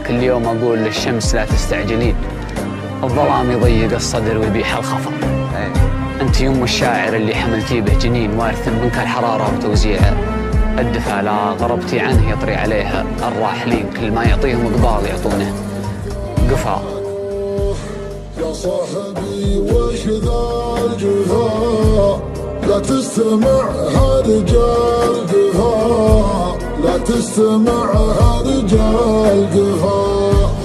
كل يوم أقول للشمس لا تستعجلين، الظلام يضيق الصدر ويبيح الخفر. أنت يم الشاعر اللي حملتي به جنين، وارث منك الحرارة وتوزيع الدفا. لا غربتي عنه يطري عليها الراحلين، كل ما يعطيهم قبال يعطونه قفا. يا صاحبي وش ذا الجفا، لا تستمع هرجال قفا، لا تستمع هرجال قفا.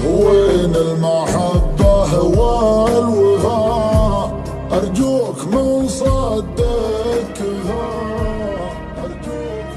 وين المحبة والوفاء، أرجوك من صدك كفا، أرجوك.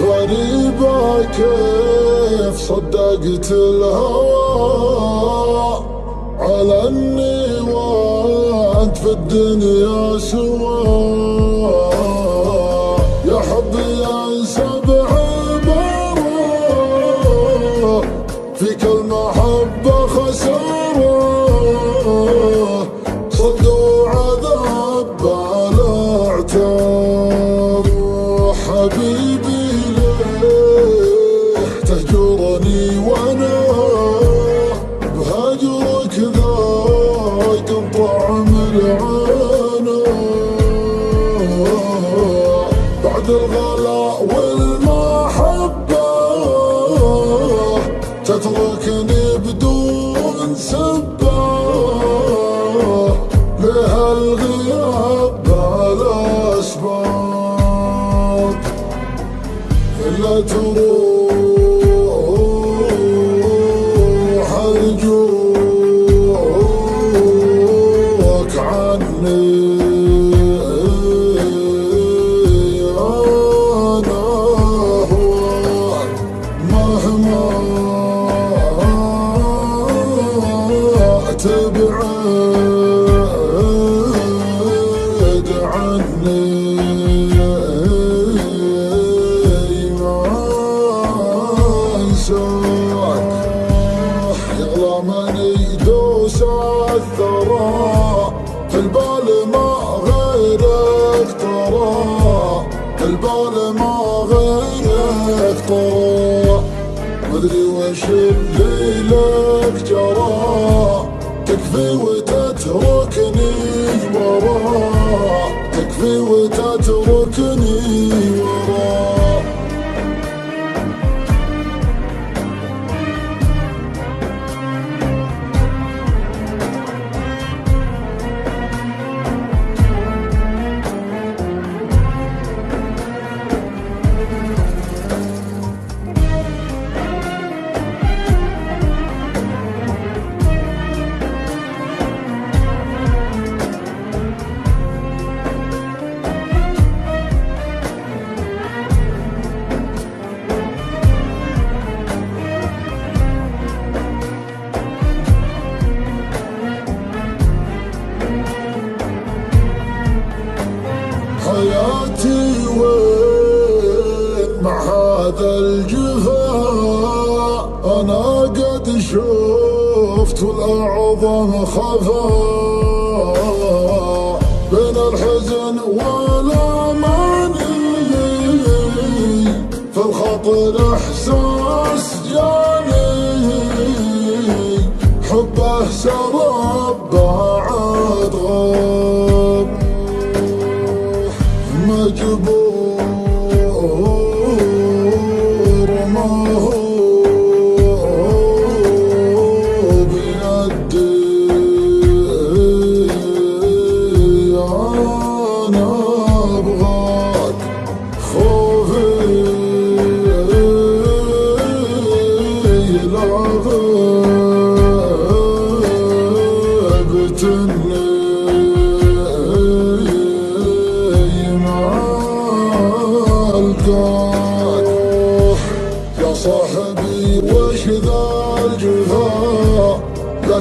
غريبة كيف صدقت الهوى، على اني وانت في الدنيا سوا. يا حبي يا سبع برا، فيك المحبة خسارة، صدوا عذاب بالاعتاب. حبيبي تهجرني وانا بهجرك ذاك طعم العنا، بعد الغلاء والمحبة تتركني بدون سبة. لها الغياب بالأسباب، إلا تروح أرجوك عني. أنا هواك مهما تبعد عني، يغلى من يدوس الثرى، في البال ما غيرك ترى، في البال ما غيرك ترى. مدري وش اللي لك جرى، تكفي وتتركني ورا، تكفي وتتركني ورا. حياتي وين مع هذا الجفا، أنا قد شفت الأعظم خفا، بين الحزن والأماني في الخاطر إحساس جاني. حبه سراب بعد غاب، مجبور ما هو بيدي. أنا أبغاك خوفي لا غبتني.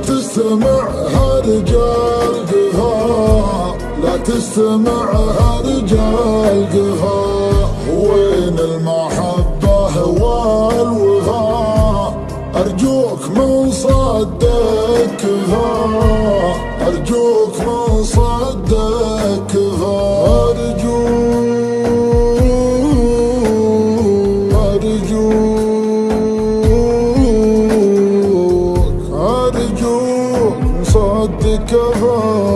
تستمعها رجال قهار، لا تستمعها رجال قهار. وين المحبة والوفاء؟ أرجوك من صدك كفا، أرجوك من صدك كفا. أرجوك من صدك كفا.